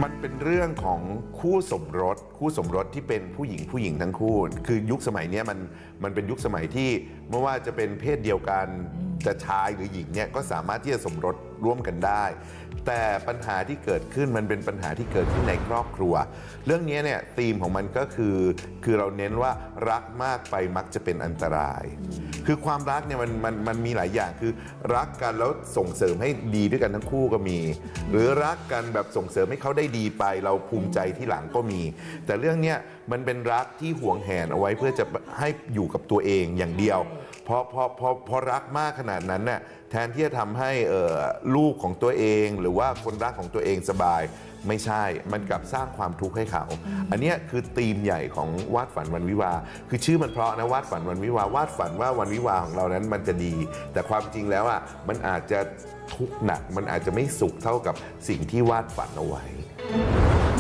มันเป็นเรื่องของคู่สมรสที่เป็นผู้หญิงทั้งคู่คือยุคสมัยนี้มันเป็นยุคสมัยที่ไม่ว่าจะเป็นเพศเดียวกันจะชายหรือหญิงเนี่ยก็สามารถที่จะสมรสร่วมกันได้แต่ปัญหาที่เกิดขึ้นมันเป็นปัญหาที่เกิดขึ้นในครอบครัวเรื่องนี้เนี่ยธีมของมันก็คือเราเน้นว่ารักมากไปมักจะเป็นอันตรายคือความรักเนี่ยมันมีหลายอย่างคือรักกันแล้วส่งเสริมให้ดีด้วยกันทั้งคู่ก็มีหรือรักกันแบบส่งเสริมให้เขาได้ดีไปเราภูมิใจที่หลังก็มีแต่เรื่องเนี้ยมันเป็นรักที่หวงแหนเอาไว้เพื่อจะให้อยู่กับตัวเองอย่างเดียวพอรักมากขนาดนั้นน่ะแทนที่จะทำให้ลูกของตัวเองหรือว่าคนรักของตัวเองสบายไม่ใช่มันกลับสร้างความทุกข์ให้เขาอันนี้คือธีมใหญ่ของวาดฝันวันวิวาคือชื่อมันเพราะนะวาดฝันวันวิวาวาดฝันว่าวันวิวาของเรานั้นมันจะดีแต่ความจริงแล้วอ่ะมันอาจจะทุกข์หนักมันอาจจะไม่สุขเท่ากับสิ่งที่วาดฝันเอาไว้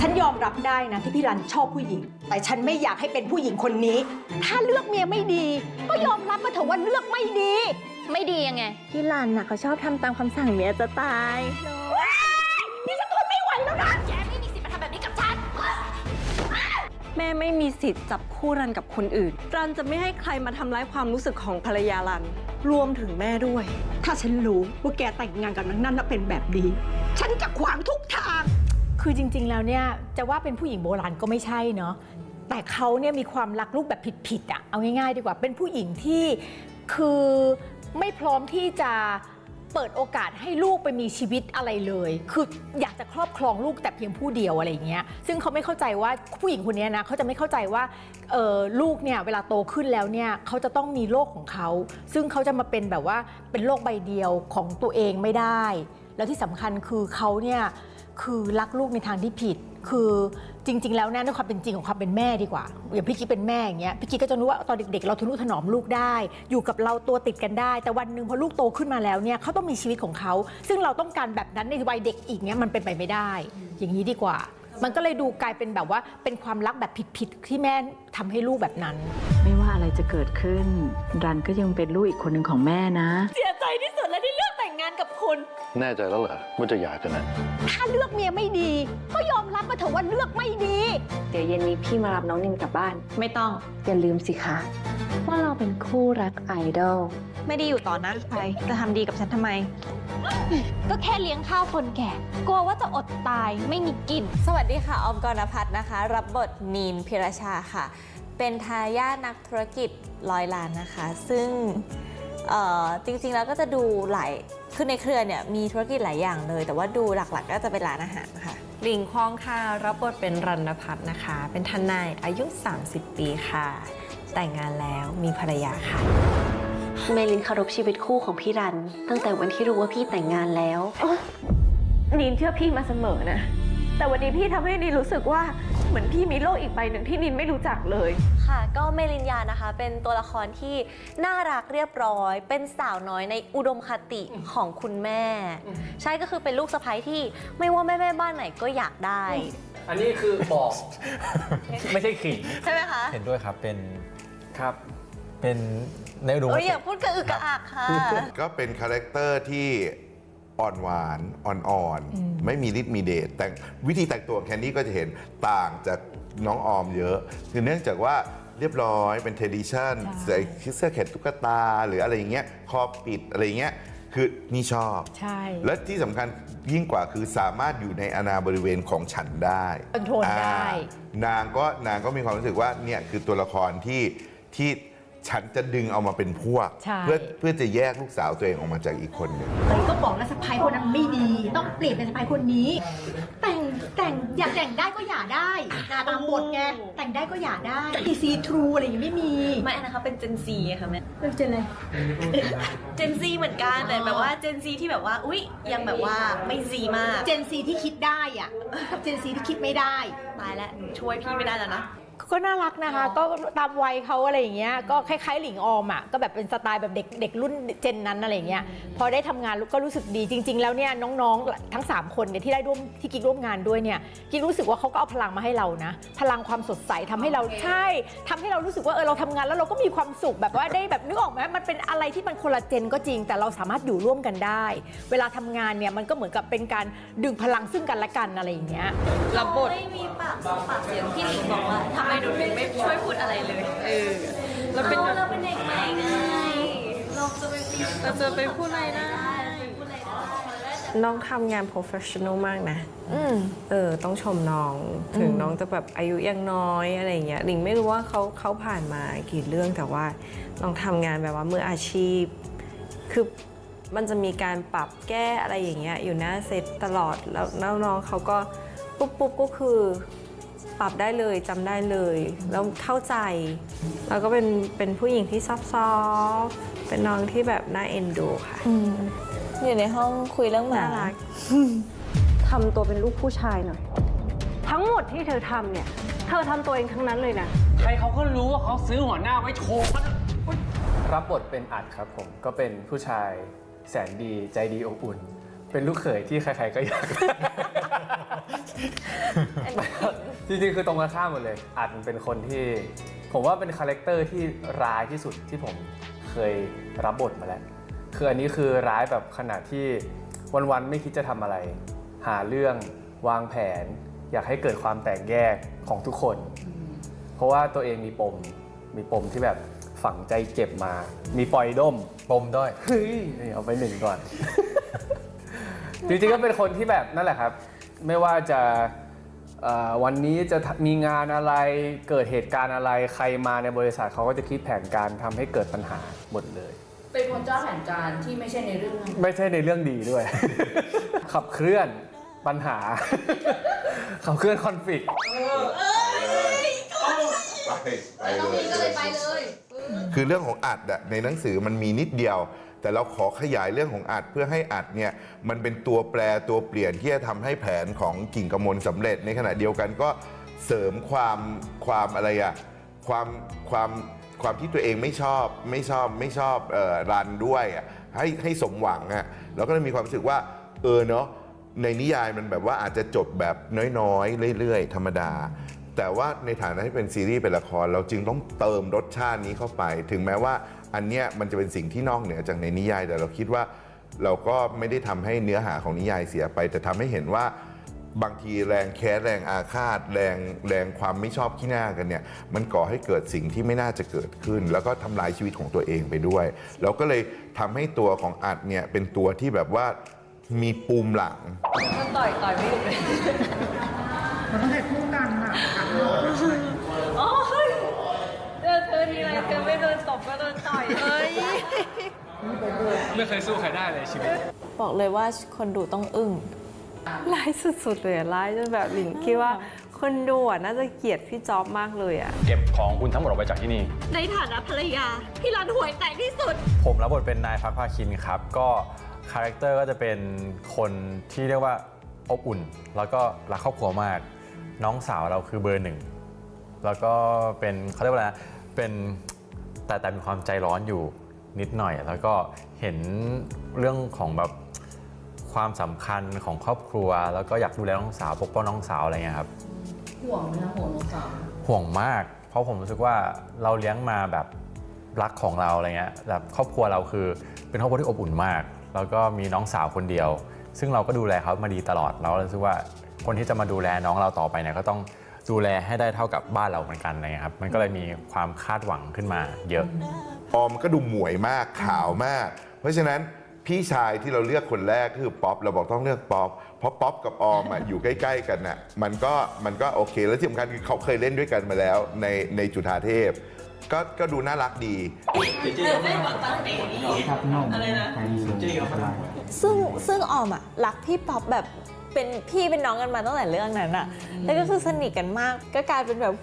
ฉันยอมรับได้นะที่พี่รันชอบผู้หญิงแต่ฉันไม่อยากให้เป็นผู้หญิงคนนี้ถ้าเลือกเมียไม่ดีก็ยอมรับมาเถอะว่าเลือกไม่ดีไม่ดียังไงพี่รันน่ะเขาชอบทำตามคำสั่งเมียจะตายนี่ฉันทนไม่ไหวแล้วนะแกไม่มีสิทธิ์มาทำแบบนี้กับฉันแม่ไม่มีสิทธิ์จับคู่รันกับคนอื่นรันจะไม่ให้ใครมาทำร้ายความรู้สึกของภรรยารันรวมถึงแม่ด้วยถ้าฉันรู้ว่าแกแต่งงานกับนางนั่นแล้วเป็นแบบนี้ฉันจะขวางทุกทางคือจริงๆแล้วเนี่ยจะว่าเป็นผู้หญิงโบราณก็ไม่ใช่เนาะแต่เขาเนี่ยมีความรักลูกแบบผิดๆอ่ะเอาง่ายๆดีกว่าเป็นผู้หญิงที่คือไม่พร้อมที่จะเปิดโอกาสให้ลูกไปมีชีวิตอะไรเลยคืออยากจะครอบครองลูกแต่เพียงผู้เดียวอะไรอย่างเงี้ยซึ่งเขาไม่เข้าใจว่าผู้หญิงคนนี้นะเขาจะไม่เข้าใจว่าลูกเนี่ยเวลาโตขึ้นแล้วเนี่ยเขาจะต้องมีโลกของเขาซึ่งเขาจะมาเป็นแบบว่าเป็นโลกใบเดียวของตัวเองไม่ได้แล้วที่สำคัญคือเขาเนี่ยคือรักลูกในทางที่ผิดคือจริงๆแล้วเนี่ยในความเป็นจริงของความเป็นแม่ดีกว่าอย่างพี่กิ๊กเป็นแม่อย่างเงี้ยพี่กิ๊กก็จะรู้ว่าตอนเด็กๆเราทนุถนอมลูกได้อยู่กับเราตัวติดกันได้แต่วันหนึ่งพอลูกโตขึ้นมาแล้วเนี่ยเขาต้องมีชีวิตของเขาซึ่งเราต้องการแบบนั้นในวัยเด็กอีกเนี้ยมันเป็นไปไม่ได้อย่างนี้ดีกว่ามันก็เลยดูกลายเป็นแบบว่าเป็นความรักแบบผิดๆที่แม่ทำให้ลูกแบบนั้นไม่ว่าอะไรจะเกิดขึ้นรันก็ยังเป็นลูกอีกคนหนึ่งของแม่นะเสียใจที่สุดแล้วที่เลือกแต่งงานกับคุณแน่ใจแล้วเหรอว่าจะหย่ากันนะถ้าเลือกเมียไม่ดีก็ยอมรับมาเถอะว่าเลือกไม่ดีเดี๋ยวเย็นนี้พี่มารับน้องนินกลับบ้านไม่ต้องอย่าลืมสิคะว่าเราเป็นคู่รักไอดอลไม่ได้อยู่ต่อหน้าใครจะทำดีกับฉันทำไมก็แค่เลี้ยงข้าวคนแก่กลัวว่าจะอดตายไม่มีกินสวัสดีค่ะออมกรณพัฒน์นะคะรับบทนีนพิรชาค่ะเป็นทายาทนักธุรกิจ100 ล้านนะคะซึ่งจริงๆแล้วก็จะดูหลายคือในเครือเนี่ยมีธุรกิจหลายอย่างเลยแต่ว่าดูหลักๆก็จะเป็นร้านอาหารค่ะLingKwongค่ะรับบทเป็นรัณพัฒน์นะคะเป็นทนายอายุ30 ปีค่ะแต่งงานแล้วมีภรรยาค่ะเมลินเคารพชีวิตคู่ของพี่รันตั้งแต่วันที่รู้ว่าพี่แต่งงานแล้วนินเชื่อพี่มาเสมอนะแต่วันนี้พี่ทำให้นินรู้สึกว่าเหมือนพี่มีโลกอีกใบหนึ่งที่นินไม่รู้จักเลยค่ะก็เมลินยานะคะเป็นตัวละครที่น่ารักเรียบร้อยเป็นสาวน้อยในอุดมคติของคุณแม่ใช่ก็คือเป็นลูกสะใภ้ที่ไม่ว่าแม่บ้านไหนก็อยากได้อันนี้คือบอกไม่ใช่ขิงใช่ไหมคะเห็นด้วยครับเป็นครับเป็นในอุดมคติอย่าพูดกระอึกกระอักค่ะก็เป็นคาแรคเตอร์ที่อ่อนหวานอ่อนๆไม่มีฤทธิ์มีเดชแต่วิธีแต่งตัวของแคนดี้ก็จะเห็นต่างจากน้องออมเยอะคือเนื่องจากว่าเรียบร้อยเป็นเทดิชันใส่เสื้อแขนตุ๊กตาหรืออะไรอย่างเงี้ยคอปิดอะไรอย่างเงี้ยคือนี่ชอบใช่และที่สำคัญยิ่งกว่าคือสามารถอยู่ในอาณาบริเวณของฉันได้คอนโทรลได้นางก็มีความรู้สึกว่าเนี่ยคือตัวละครที่ฉันจะดึงเอามาเป็นพวกเพื่อจะแยกลูกสาวตัวเองออกมาจากอีกคนหนึ่งก็บอกแล้วสะใภ้คนนั้นไม่ดีต้องเปลี่ยนเป็นสะใภ้คนนี้แต่งอยากแต่งได้ก็อย่าได้ตามบทไงแต่งได้ก็อย่าได้ซีทรูอะไรอย่างนี้ไม่มีไม่อันนั้นเขาเป็นเจนซีค่ะแม่เป็นเจนอะไรเจนซีเหมือนกันแต่แบบว่าเจนซีที่แบบว่าอุ๊ยยังแบบว่าไม่ซีมากเจนซีที่คิดได้อ่ะกับเจนซีที่คิดไม่ได้ตายแล้วช่วยพี่ไม่ได้แล้วนะ ก็น่ารักนะคะก็ตามวัยเขาอะไรอย่างเงี้ยก็คล้ายๆหลิงออมอ่ะก็แบบเป็นสไตล์แบบเด็กรุ่นเจนนั้นอะไรอย่างเงี้ยพอได้ทำงานก็รู้สึกดีจริงๆแล้วเนี่ยน้องๆทั้ง3คนเนี่ยที่ได้ที่กิ๊กร่วมงานด้วยเนี่ยกิ๊กรู้สึกว่าเขาก็เอาพลังมาให้เรานะพลังความสดใสทำให้เราใช่ทำให้เรารู้สึกว่าเราทำงานแล้วเราก็มีความสุขแบบว่าได้แบบนึกออกไหมมันเป็นอะไรที่มันคนละเจนก็จริงแต่เราสามารถอยู่ร่วมกันได้เวลาทำงานเนี่ยมันก็เหมือนกับเป็นการดึงพลังซึ่งกันและกันอะไรอย่างเงี้ยรับบท ไม่มีปากเสียงพี่หลิงบอกว่าทำไมหนูถึงไม่ช่วยพูดอะไรเลยเราเป็นเด็กใหม่ไงเราจะไปพูดอะไรได้ น้องทำงาน professional มากนะต้องชมน้องถึงน้องจะแบบอายุยังน้อยอะไรเงี้ยหลิงไม่รู้ว่าเขาผ่านมากี่เรื่องแต่ว่าน้องทำงานแบบว่ามืออาชีพคือมันจะมีการปรับแก้อะไรอย่างเงี้ยอยู่หน้าเซตตลอดแล้วน้องเขาก็ปุ๊บก็คือปรับได้เลยจำได้เลยแล้วเข้าใจแล้วก็เป็นผู้หญิงที่ซอฟต์เป็นน้องที่แบบน่าเอ็นดูค่ะอยู่ในห้องคุยเรื่องหมา น่ารัก ทำตัวเป็นลูกผู้ชายหน่อยทั้งหมดที่เธอทำเนี่ยเธอทำตัวเองทั้งนั้นเลยนะใครเขาก็รู้ว่าเขาซื้อหัวหน้าไว้โชว์รับบทเป็นอัดครับผมก็เป็นผู้ชายแสนดีใจดีอบอุ่นเป็นลูกเขยที่ใครๆก็อยาก จริงๆคือตรงกันข้ามหมดเลยอัดเป็นคนที่ผมว่าเป็นคาแรคเตอร์ที่ร้ายที่สุดที่ผมเคยรับบทมาแล้วคืออันนี้คือร้ายแบบขนาดที่วันๆไม่คิดจะทำอะไรหาเรื่องวางแผนอยากให้เกิดความแตกแยกของทุกคนเพราะว่าตัวเองมีปมที่แบบฝังใจเจ็บมามีปล่อยด้มปมด้วยเฮ้ยเอาไป1ก่อน จริงๆก็เป็นคนที่แบบนั่นแหละครับไม่ว่าจะวันนี้จะมีงานอะไรเกิดเหตุการณ์อะไรใครมาในบริษัทเขาก็จะคิดแผนการทำให้เกิดปัญหาหมดเลยเป็นคนเจ้าแผนการที่ไม่ใช่ในเรื่องดีด้วย ขับเคลื่อนปัญหา ขับเคลื่อนคอนฟ lict ไปเลย คือเรื่องของอัดอะในหนังสือมันมีนิดเดียวแต่เราขอขยายเรื่องของอัดเพื่อให้อัดเนี่ยมันเป็นตัวแปรตัวเปลี่ยนที่จะทำให้แผนของกิ่งกมลสำเร็จในขณะเดียวกันก็เสริมความอะไรอะความที่ตัวเองไม่ชอบรันด้วยอะให้สมหวังอะเราก็เลยมีความรู้สึกว่าเนาะในนิยายมันแบบว่าอาจจะจบแบบน้อยๆเรื่อยๆธรรมดาแต่ว่าในฐานะที่เป็นซีรีส์เป็นละครเราจึงต้องเติมรสชาตินี้เข้าไปถึงแม้ว่าอันเนี้ยมันจะเป็นสิ่งที่นอกเหนือจากในนิยายแต่เราคิดว่าเราก็ไม่ได้ทำให้เนื้อหาของนิยายเสียไปแต่ทำให้เห็นว่าบางทีแรงแค้นแรงอาฆาตแรงความไม่ชอบขี้หน้ากันเนี่ยมันก่อให้เกิดสิ่งที่ไม่น่าจะเกิดขึ้นแล้วก็ทำลายชีวิตของตัวเองไปด้วยเราก็เลยทำให้ตัวของอัดเนี่ยเป็นตัวที่แบบว่ามีปูมหลังมันต่อยไม่หยุดเลยมันต้องให้คู่กันอ่ะโอ้ยเธอทีไรเธอไม่โดนตบก็โดนต่อยเลยไม่เคยสู้ใครได้เลยชีวิตบอกเลยว่าคนดูต้องอึ้งร้ายสุดๆเลยร้ายจนแบบหลิงคิดว่าคนดูน่าจะเกลียดพี่จ๊อบมากเลยเก็บของคุณทั้งหมดออกไปจากที่นี่ในฐานะภรรยาพี่รันห่วยแตกที่สุดผมรับบทเป็นนายพักภาคินครับก็คาแรคเตอร์ก็จะเป็นคนที่เรียกว่าอบอุ่นแล้วก็รักครอบครัวมากน้องสาวเราคือเบอร์1แล้วก็เป็นเขาเรียกว่าอะไรเป็นแต่มีความใจร้อนอยู่นิดหน่อยแล้วก็เห็นเรื่องของแบบความสำคัญของครอบครัวแล้วก็อยากดูแลน้องสาวปกป้องน้องสาวอะไรเงี้ยครับห่วงไหมคะห่วงน้องสาวห่วงมากเพราะผมรู้สึกว่าเราเลี้ยงมาแบบรักของเราอะไรเงี้ยแบบครอบครัวเราคือเป็นครอบครัวที่อบอุ่นมากแล้วก็มีน้องสาวคนเดียวซึ่งเราก็ดูแลเขามาดีตลอดเรารู้สึกว่าคนที่จะมาดูแลน้องเราต่อไปเนี่ยก็ต้องดูแลให้ได้เท่ากับบ้านเราเหมือนกันอะไรเงี้ยครับมันก็เลยมีความคาดหวังขึ้นมาเยอะออมก็ดูหมวยมากขาวมากเพราะฉะนั้นพี่ชายที่เราเลือกคนแรกคือป๊อปเราบอกต้องเลือกป๊อปเพราะป๊อปกับออมอยู่ใกล้ๆกันน่ะมันก็โอเคแล้วที่สำคัญคือเขาเคยเล่นด้วยกันมาแล้วในจุฑาเทพก็ดูน่ารักดีซึ่งออมรักพี่ป๊อปแบบเป็นพี่เป็นน้องกันมาตั้งแต่เรื่องนั้นแล้วก็คือสนิทกันมากก็กลายเป็นแบบ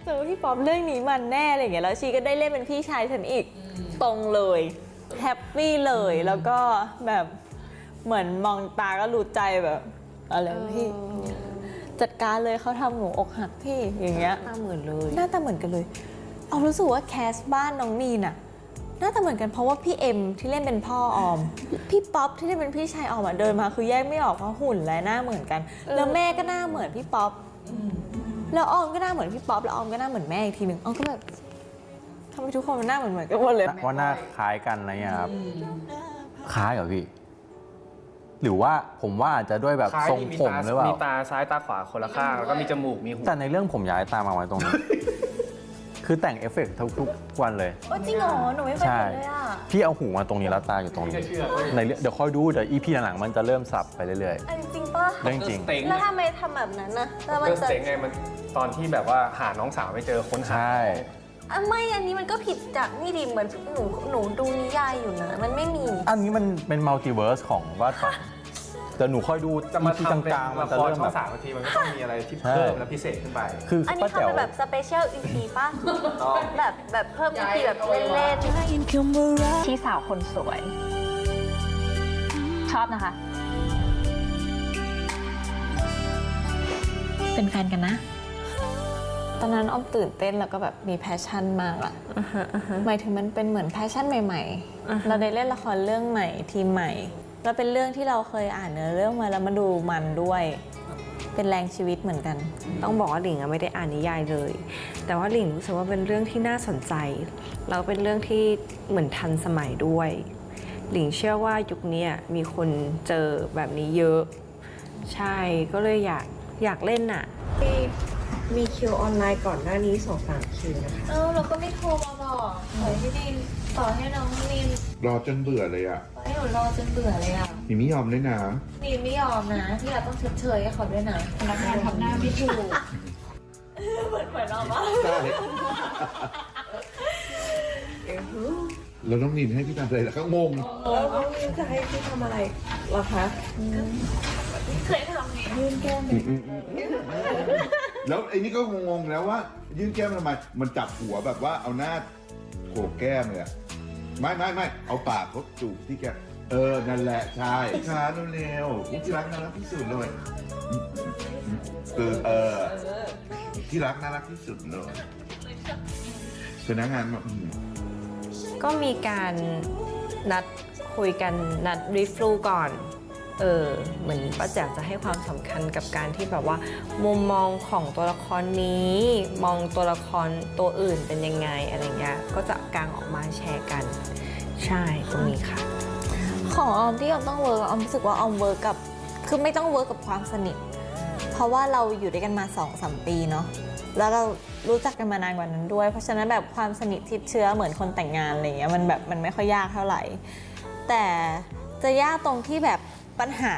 เจอพี่ป๊อปเรื่องนี้มันแน่อะไรอย่างเงี้ยแล้วชีก็ได้เล่นเป็นพี่ชายฉันอีกตรงเลยแฮปปี้เลยแล้วก็แบบเหมือนมองตาก็รู้ใจแบบอะไรพี่ จัดการเลยเขาทำหนูอกหักพี่อย่างเงี้ย หน้าเหมือนเลย หน้าตาเหมือนกันเลยเอารู้สึกว่าแคสบ้านน้องนีนอะหน้าตาเหมือนกันเพราะว่าพี่เอ็มที่เล่นเป็นพ่อออม พี่ป๊อปที่เล่นเป็นพี่ชายออมอะเดินมาคือแยกไม่ออกเพราะหุ่นและหน้าเหมือนกัน แล้วแม่ก็หน้าเหมือนพี่ป๊อปแล้วออมก็หน้าเหมือนพี่ป๊อปแล้วออมก็หน้าเหมือนแม่อีกทีหนึ่งออมก็แบบทำไมทุกคนมันหน้าเหมือนกันหมดเลย ว่าหน้าคล้ายกันอะไรเงี้ยครับคล้ายเหรอพี่ หรือว่าผมว่าอาจจะด้วยแบบทรงผมหรือเปล่า มีตาซ้ายตาขวาคนละข้างแล้วก็มีจมูกมีหู แต่ในเรื่องผมย้ายตามาไว้ตรงนี้ คือแต่งเอฟเฟกต์ทุกวันเลย โอ้จริงเหรอหนูไม่เคย ใช่ เห็นเลยอ่ะ พี่เอาหูมาตรงนี้แล้วตาอยู่ตรงนี้ในเรื่องเดี๋ยวค่อยดูเดี๋ยวอีพีหลังๆมันจะเริ่มสับไปเรื่อย จริงป่ะ ๆเรื่องจริง แล้วทำไมทำแบบนั้นนะแล้วมัน ก็ จะ เซ็งไงมันตอนที่แบบว่าหาน้องสาวไม่เจอค้นหา ใช่ ไม่อันนี้มันก็ผิดจากนี่ดิเหมือนหนูดูนิยายอยู่นะมันไม่มี อันนี้มันเป็นมัลติเวิร์สของวาดฝันแต่หนูค่อยดู จะมา ที่ ทำเป็น กลางๆมัน ละ จะ คร เริ่ม ช่อ แบ ง บ 3 นาทีมันก็ต้องมีอะไรที่ ใช่ เพิ่มและพิเศษขึ้นไป คือ อันนี้ ป้า เขา แจ๋ว เป็นแบบสเปเชียลอีพีป่ะแบบเพิ่มอีพีแบบเล่นๆ พี่สาวคนสวย ชอบนะคะ เป็นแฟนกันนะ ตอนนั้นอ้อมตื่นเต้นแล้วก็แบบมีแพชชั่นมากอะหมายถึงมันเป็นเหมือนแพชชั่นใหม่ๆ เราได้เล่นละครเรื่องใหม่ทีมใหม่แล้วเป็นเรื่องที่เราเคยอ่านเนื้อเรื่องมาแล้วมาดูมันด้วย เป็นแรงชีวิตเหมือนกัน ต้องบอกว่าหลิงอะไม่ได้อ่านนิยายเลย แต่ว่าหลิงรู้สึกว่าเป็นเรื่องที่น่าสนใจแล้วเป็นเรื่องที่เหมือนทันสมัยด้วย หลิงเชื่อว่ายุคนี้มีคนเจอแบบนี้เยอะ ใช่ก็เลยอยากเล่นน่ะมีคิวออนไลน์ก่อนหน้านี้2-3 คิวนะคะ เราก็ไม่โทรมาบอกขอให้นินต่อให้น้องนิน รอจนเบื่อเลยอ่ะ ให้หนูรอจนเบื่อเลยอ่ะ มีไม่ยอมเลยนะ นินไม่ยอมนะที่เราต้องชดเชยให้เขาด้วยนะพนักงานทำหน้าไม่ถูกเหมือนเราปะ ใช่แล้วน้องนินให้พี่ทำอะไรแล้วก็งง แล้วน้องนินจะให้พี่ทำอะไรเหรอคะ เคยทำนี่ยื่นแก้ม แล้วไอ้นี่ก็งงๆแล้วว่ายื่นแก้มทำไมมันจับหัวแบบว่าเอาหน้าโขกแก้มเลยอะไม่เอาปากเขาจูบที่แก้มนั่นแหละใช่ช้าเร็วๆที่รักน่ารักที่สุดเลยที่รักน่ารักที่สุดเลยพนักงานแบบ ก็มีการนัดคุยกันนัดรีฟลูก่อนเหมือนป้าแจ๋วจะให้ความสำคัญกับการที่แบบว่ามุมมองของตัวละครนี้มองตัวละครตัวอื่นเป็นยังไงอะไรเงี้ยก็จะกางออกมาแชร์กันใช่ตรงนี้ค่ะ ของออมที่ออมต้องเวิร์กออมรู้สึกว่าออมเวิร์กกับคือไม่ต้องเวิร์กกับความสนิทเพราะว่าเราอยู่ด้วยกันมา 2-3 ปีเนาะแล้วเรารู้จักกันมานานกว่านั้นด้วยเพราะฉะนั้นแบบความสนิททิพย์เชื้อเหมือนคนแต่งงานอะไรเงี้ยมันแบบมันไม่ค่อยยากเท่าไหร่แต่จะยากตรงที่แบบปัญหา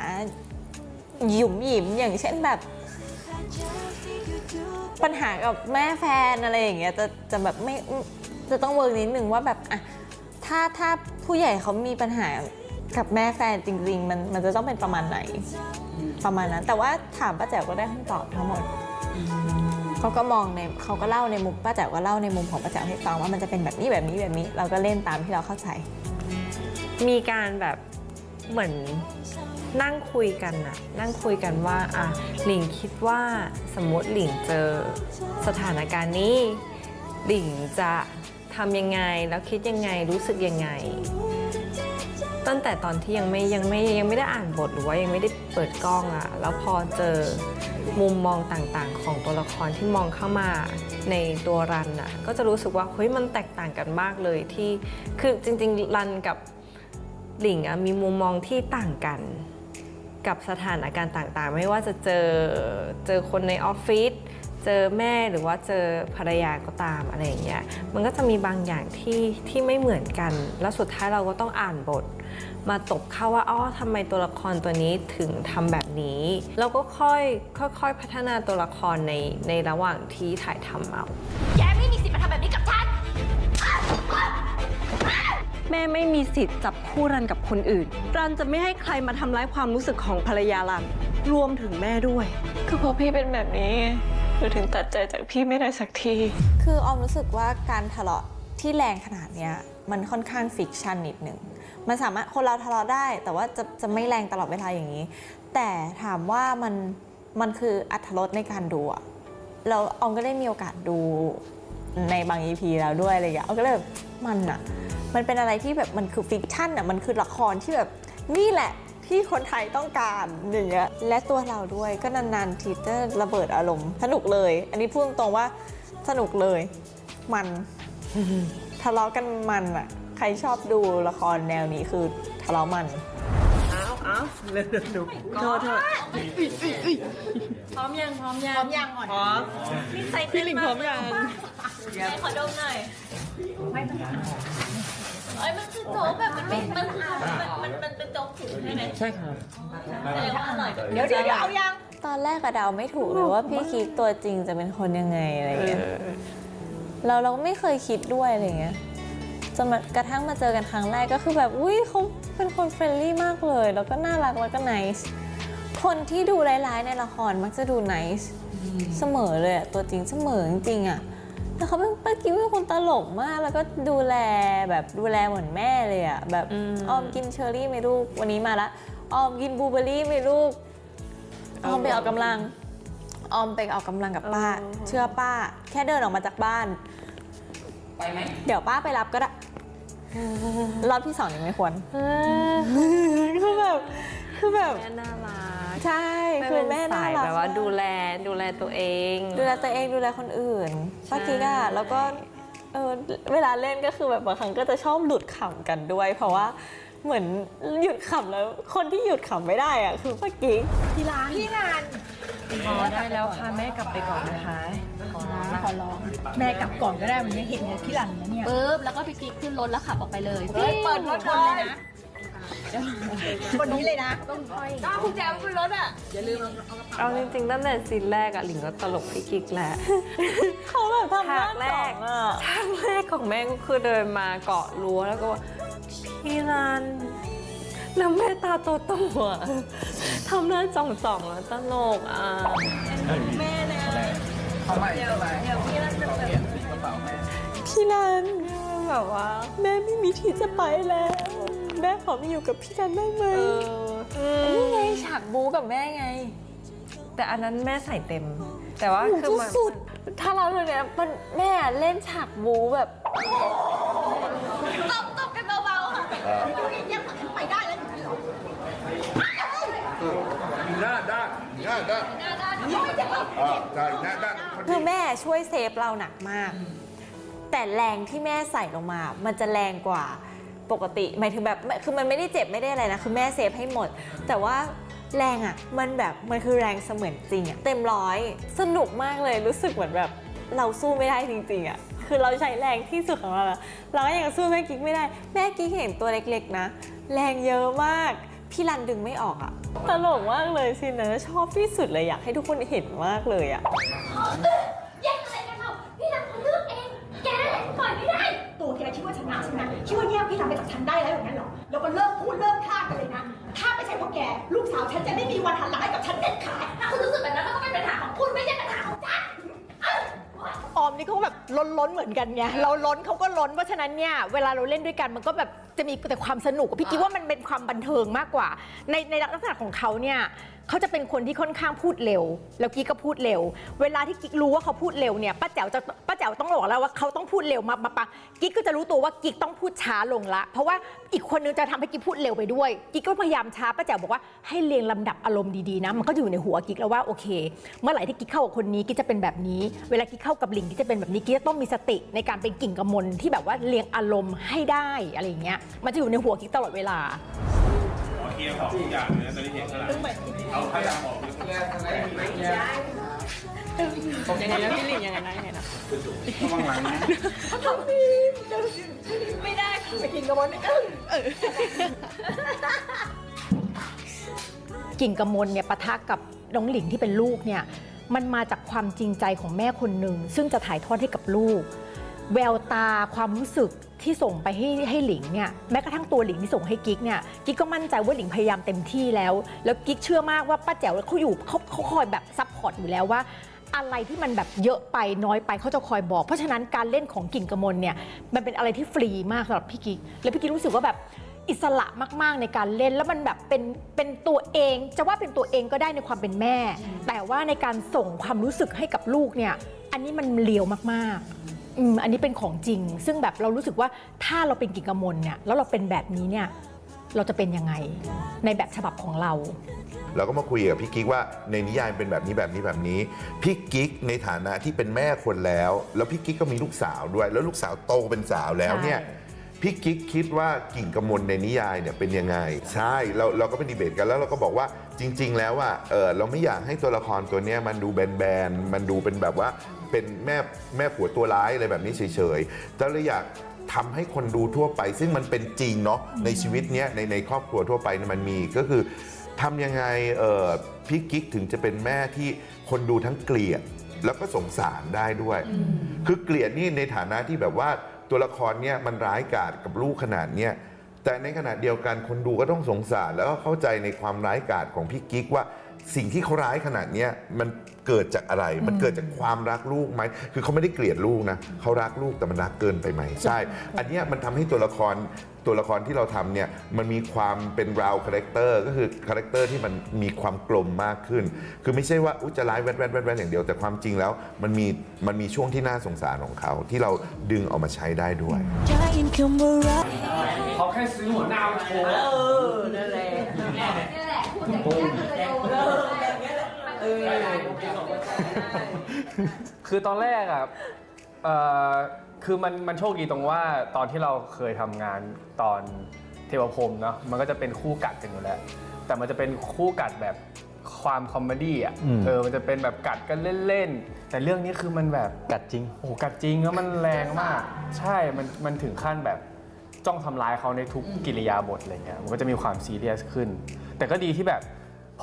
หยุ่มหยิมอย่างเช่นแบบปัญหากับแม่แฟนอะไรอย่างเงี้ยจะแบบไม่จะต้องเวิร์กนิดนึงว่าแบบอะถ้าผู้ใหญ่เขามีปัญหากับแม่แฟนจริงๆมันจะต้องเป็นประมาณไหนประมาณนั้นแต่ว่าถามป้าแจ๋วก็ได้คำตอบทั้งหมดเขาก็เล่าในมุมป้าแจ๋วก็เล่าในมุมของป้าแจ๋วให้ฟังว่ามันจะเป็นแบบนี้แบบนี้แบบนี้เราก็เล่นตามที่เราเข้าใจ มีการแบบเหมือนนั่งคุยกันน่ะนั่งคุยกันว่าหลิงคิดว่าสมมติหลิงเจอสถานการณ์นี้หลิงจะทำยังไงแล้วคิดยังไงรู้สึกยังไงตั้งแต่ตอนที่ยังไม่ได้อ่านบทหรือว่ายังไม่ได้เปิดกล้องอะแล้วพอเจอมุมมองต่างๆของตัวละครที่มองเข้ามาในตัวรันอะก็จะรู้สึกว่าเฮ้ยมันแตกต่างกันมากเลยที่คือจริงๆรันกับหลิงมีมุมมองที่ต่างกันกับสถานการณ์ต่างๆไม่ว่าจะเจอคนในออฟฟิศเจอแม่หรือว่าเจอภรรยาก็ตามอะไรอย่างเงี้ยมันก็จะมีบางอย่างที่ไม่เหมือนกันแล้วสุดท้ายเราก็ต้องอ่านบทมาตบเข้าว่าทำไมตัวละครตัวนี้ถึงทำแบบนี้เราก็ค่อยพัฒนาตัวละครในระหว่างที่ถ่ายทำเอาแกไม่มีสิทธิ์มาทำแบบนี้กับฉันแม่ไม่มีสิทธิ์จับคู่รันกับคนอื่นรันจะไม่ให้ใครมาทำร้ายความรู้สึกของภรรยารันรวมถึงแม่ด้วยคือพอพี่เป็นแบบนี้หนูถึงตัดใจจากพี่ไม่ได้สักที คือออมรู้สึกว่าการทะเลาะที่แรงขนาดเนี้ยมันค่อนข้างฟิกชันนิดหนึ่งมันสามารถคนเราทะเลาะได้แต่ว่าจะไม่แรงตลอดเวลาอย่างนี้แต่ถามว่ามัน มันคืออรรถรสในการดูอะเราออมก็ได้มีโอกาสดูในบาง EP แล้วด้วยอะไรอย่างเงี้ยออมก็เลยแบบมันเป็นอะไรที่แบบมันคือฟิกชั่นอะมันคือละครที่แบบนี่แหละที่คนไทยต้องการอย่างเงี้ยและตัวเราด้วยก็นานๆทีจะระเบิดอารมณ์สนุกเลยอันนี้พูดตรงๆว่าสนุกเลยมัน ทะเลาะกันมันอะใครชอบดูละครแนวนี้คือทะเลาะมันอ้าวเร็วโทษพร้อมยัง พร้อมนี่ใส่ พี่หลิงพร้อมยัง ขอดมหน่อยมันคือโจ๊กแบบมันเป็นโจ๊กถึงใช่ไหมใช่ค่ะอร่อยเดี๋ยวเอายัง ตอนแรกอะเดาไม่ถูกเลยว่าพี่คิกตัวจริงจะเป็นคนยังไงอะไรเงี้ยเราไม่เคยคิดด้วยอะไรเงี้ยจนกระทั่งมาเจอกันครั้งแรกก็คือแบบอุ้ยเขาเป็นคนเฟรนลี่มากเลยแล้วก็น่ารักแล้วก็ไนซ์คนที่ดูร้ายๆในละครมักจะดูไนซ์เสมอเลยอะตัวจริงเสมอจริงๆอะแต่เขาเป็นป้ากิ๊วเป็นคนตลกมากแล้วก็ดูแลเหมือนแม่เลยอะแบบออมกินเชอร์รี่ไหมลูกวันนี้มาละออมกินบลูเบอร์รี่ไหมลูกออมไปออกกำลังกับป้าเชื่อป้าแค่เดินออกมาจากบ้านไปไหมเดี๋ยวป้าไปรับก็ได้รอบที่2ยังไม่ควรคือแบบแม่น่ารักใช่คือแม่น่ารักแบบว่าดูแลตัวเองดูแลคนอื่นป้ากิ๊กอะแล้วก็เวลาเล่นก็คือแบบบางครั้งก็จะชอบหลุดขำกันด้วยเพราะว่าเหมือนหยุดขำแล้วคนที่หยุดขำไม่ได้อะคือป้ากิ๊กพี่รันพอได้แล้วค่ะแม่กลับไปก่อนนะคะขอร้องแม่กลับก่อนก็ได้มันยังเห็นเนี่ยพี่รันนะเนี่ยแล้วก็พี่กิ๊กขึ้นรถแล้วขับออกไปเลย เปิดรถเลยนะคนนี้เลยนะต้องคุณแจขึ้นรถอ่ะอย่าลืมเอาจริงๆตั้งแต่ซีนแรกอะหลิงก็ตลกพี่กิ๊กแหละเขาแบบทำฉากแรกของแม่ก็คือเดินมาเกาะรั้วแล้วก็พี่รันแล้วแม่ตาโตๆอะทำหน้าจ่องๆแล้วตลกอ่ะแม่นะเดี๋ยวพี่รันจะเปิดกระเป๋าแม่พี่รันแบบว่าแม่ไม่มีที่จะไปแล้วแม่ขอมาอยู่กับพี่รันได้ไหมนี่ไงฉากบู๊กับแม่ไงแต่อันนั้นแม่ใส่เต็มแต่ว่าคือมันสุดถ้าเราเนี่ยมันแม่เล่นฉากบู๊แบบตบกันเบาๆค่ะดูนี่ยังไปได้แล้วหน้าด้านคือแม่ช่วยเซฟเราหนักมากแต่แรงที่แม่ใส่ลงมามันจะแรงกว่าปกติหมายถึงแบบคือมันไม่ได้เจ็บไม่ได้อะไรนะคือแม่เซฟให้หมดแต่ว่าแรงอ่ะมันคือแรงเสมือนจริงอ่ะเต็มร้อยสนุกมากเลยรู้สึกเหมือนแบบเราสู้ไม่ได้จริงๆอ่ะคือเราใช้แรงที่สุดของเราแล้วเราก็ยังสู้แม่กิ๊กไม่ได้แม่กิ๊กเห็นตัวเล็กๆนะแรงเยอะมากพี่รันดึงไม่ออกอ่ะตลกมากเลยสินะชอบที่สุดเลยอยากให้ทุกคนเห็นมากเลยอ่ะแย่งอะไรกันเราพี่รันเขาเลือกเองแกปล่อยไม่ได้ตัวแกคิดว่าชนะใช่ไหมคิดว่าแย่งพี่รันไปจากฉันได้แล้วอย่างนั้นเหรอแล้วก็เลิกพูดเลิกฆ่ากันเลยนะถ้าไม่ใช่เพราะแกลูกสาวฉันจะไม่มีวันหันหลังให้กับฉันเด็ดขาดถ้าคุณรู้สึกแบบนั้นก็เป็นปัญหาของคุณไม่ใช่ปัญหาของฉันออมนี่เขาแบบล้นเหมือนกันไงเราล้นเขาก็ล้นเพราะฉะนั้นเนี่ยเวลาเราเล่นด้วยกันมันก็แบบจะมีแต่ความสนุกพี่กิ๊กว่ามันเป็นความบันเทิงมากกว่าในลักษณะของเขาเนี่ยเขาจะเป็นคนที่ค่อนข้างพูดเร็วแล้วกิ๊กก็พูดเร็วเวลาที่กิ๊กรู้ว่าเขาพูดเร็วเนี่ยป้าแจ๋วต้องบอกแล้วว่าเขาต้องพูดเร็วมาปังกิ๊กก็จะรู้ตัวว่ากิ๊กต้องพูดช้าลงละเพราะว่าอีกคนนึงจะทำให้กิ๊กพูดเร็วไปด้วยกิ๊กก็พยายามช้าป้าแจ๋วบอกว่าให้เรียงลำดับอารมณ์ดีๆนะมันก็อยู่ในหัวกิ๊กแล้วว่าโอเคเมื่อไหร่ที่กิ๊กเข้ากับคนนี้กิ๊กจะเป็นแบบนี้เวลากิ๊กเข้ากับลิงกิ๊กจะเป็นแบบนี้กิ๊กจะต้องมีสติในการเป็นกิ่งกมลที่แบบว่าเรียงอารมณ์ให้ได้อะไรอย่างเงี้ยมันจะอยู่ในหัวกิ๊กตลอดเวลาเคลียร์ของทุกอย่างเลยนะตอนนี้เห็นขนาดเอาพยายามบอกยังไงนะพี่ลิงยังไงนะระวังหลังนะทำดีไม่ได้ไปกินกระมวลกิ่งกระมวลเนี่ยปะทะกับน้องหลิงที่เป็นลูกเนี่ยมันมาจากความจริงใจของแม่คนหนึ่งซึ่งจะถ่ายทอดให้กับลูกแววตาความรู้สึกที่ส่งไปให้หลิงเนี่ยแม้กระทั่งตัวหลิงที่ส่งให้กิ๊กเนี่ยกิ๊กก็มั่นใจว่าหลิงพยายามเต็มที่แล้วกิ๊กเชื่อมากว่าป้าแจ๋วเขาคอยแบบซัพพอร์ตอยู่แล้วว่าอะไรที่มันแบบเยอะไปน้อยไปเขาจะคอยบอกเพราะฉะนั้นการเล่นของกิ่งกมลเนี่ยมันเป็นอะไรที่ฟรีมากสำหรับพี่กิ๊กแล้วพี่กิ๊กรู้สึกว่าแบบ อิสระมากๆในการเล่นแล้วมันแบบเป็นตัวเองจะว่าเป็นตัวเองก็ได้ในความเป็นแม่ แต่ว่าในการส่งความรู้สึกให้กับลูกเนี่ยอันนี้มันเลียวมากๆอันนี้เป็นของจริงซึ่งแบบเรารู้สึกว่าถ้าเราเป็นกิ่งกมลเนี่ยแล้วเราเป็นแบบนี้เนี่ยเราจะเป็นยังไงในแบบฉบับของเราก็มาคุยกับพี่กิ๊กว่าในนิยายเป็นแบบนี้พี่กิ๊กในฐานะที่เป็นแม่คนแล้วพี่กิ๊กก็มีลูกสาวด้วยแล้วลูกสาวโตเป็นสาวแล้วเนี่ยพี่กิ๊กคิดว่ากิ่งกมลในนิยายเนี่ยเป็นยังไงใช่เราก็เป็นดีเบตกันแล้วเราก็บอกว่าจริงๆแล้วว่าเราไม่อยากให้ตัวละครตัวนี้มันดูแบนๆมันดูเป็นแบบว่าเป็นแม่ผัวตัวร้ายอะไรแบบนี้เฉยๆแต่เราอยากทำให้คนดูทั่วไปซึ่งมันเป็นจริงเนาะในชีวิตเนี้ยในครอบครัวทั่วไปมันมีก็คือทำยังไงพี่กิ๊กถึงจะเป็นแม่ที่คนดูทั้งเกลียดแล้วก็สงสารได้ด้วยคือเกลียดนี่ในฐานะที่แบบว่าตัวละครเนี่ยมันร้ายกาจกับลูกขนาดเนี้ยแต่ในขณะเดียวกันคนดูก็ต้องสงสารแล้วก็เข้าใจในความร้ายกาจของพี่กิ๊กว่าสิ่งที่เขาร้ายขนาดเนี้ยมันเกิดจากอะไรมันเกิดจากความรักลูกไหมคือเขาไม่ได้เกลียดลูกนะเขารักลูกแต่มันรักเกินไปไหมใช่อันเนี้ยมันทำให้ตัวละครที่เราทำเนี่ยมันมีความเป็นราวคาแรคเตอร์ก็คือคาแรคเตอร์ที่มันมีความกลมมากขึ้นคือไม่ใช่ว่าจะร้ายแว่นอย่างเดียวแต่ความจริงแล้วมันมีช่วงที่น่าสงสารของเขาที่เราดึงออกมาใช้ได้ด้วยเขาแค่ซื้อหัวหน้าโชว์นั่นแหละคือตอนแรกอ่ะคือมันโชคดีตรงว่าตอนที่เราเคยทำงานตอนเทวพรหมเนาะมันก็จะเป็นคู่กัดกันอยู่แล้วแต่มันจะเป็นคู่กัดแบบความคอมเมดี้อ่ะมันจะเป็นแบบกัดกันเล่นๆแต่เรื่องนี้คือมันแบบกัดจริงโอ้กัดจริงแล้วมันแรงมากใช่มันถึงขั้นแบบจ้องทำร้ายเขาในทุกกิริยาบทอะไรเงี้ยมันก็จะมีความซีเรียสขึ้นแต่ก็ดีที่แบบ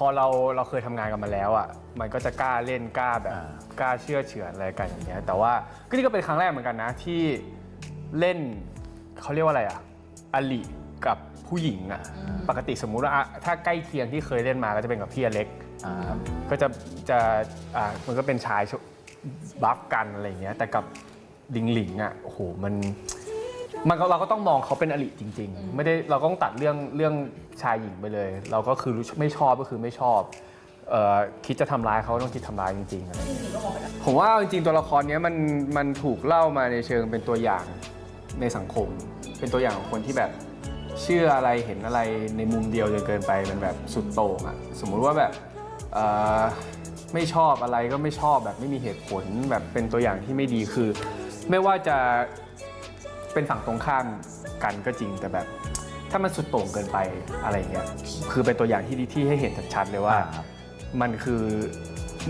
พอเราเคยทำงานกันมาแล้วอ่ะมันก็จะกล้าเล่นกล้าแบบกล้าเชื่อเฉือนอะไรกันอย่างเงี้ยแต่ว่านี่ก็เป็นครั้งแรกเหมือนกันนะที่เล่นเขาเรียกว่าอะไรอ่ะอลิกับผู้หญิงอ่ะปกติสมมุติว่าถ้าใกล้เคียงที่เคยเล่นมาก็จะเป็นกับพี่อเล็กก็จะมันก็เป็นชายบัฟกันอะไรเงี้ยแต่กับหลิงอ่ะโอ้โหมันเราก็ต้องมองเขาเป็นอลิจริงๆไม่ได้เราก็ต้องตัดเรื่องชายหญิงไปเลยเราก็คือไม่ชอบก็คือไม่ชอบคิดจะทำร้ายเขาต้องคิดทำร้ายจริงๆอะไรผมว่าจริงๆตัวละครนี้มันถูกเล่ามาในเชิงเป็นตัวอย่างในสังคมเป็นตัวอย่างของคนที่แบบเชื่ออะไรเห็นอะไรในมุมเดียวจนเกินไปมันแบบสุดโต่งอ่ะสมมุติว่าแบบไม่ชอบอะไรก็ไม่ชอบแบบไม่มีเหตุผลแบบเป็นตัวอย่างที่ไม่ดีคือไม่ว่าจะเป็นฝั่งตรงข้ามกันก็จริงแต่แบบถ้ามันสุดโต่งเกินไปอะไรเงี้ยคือเป็นตัวอย่างที่ให้เห็นชัดๆเลยว่ามันคือ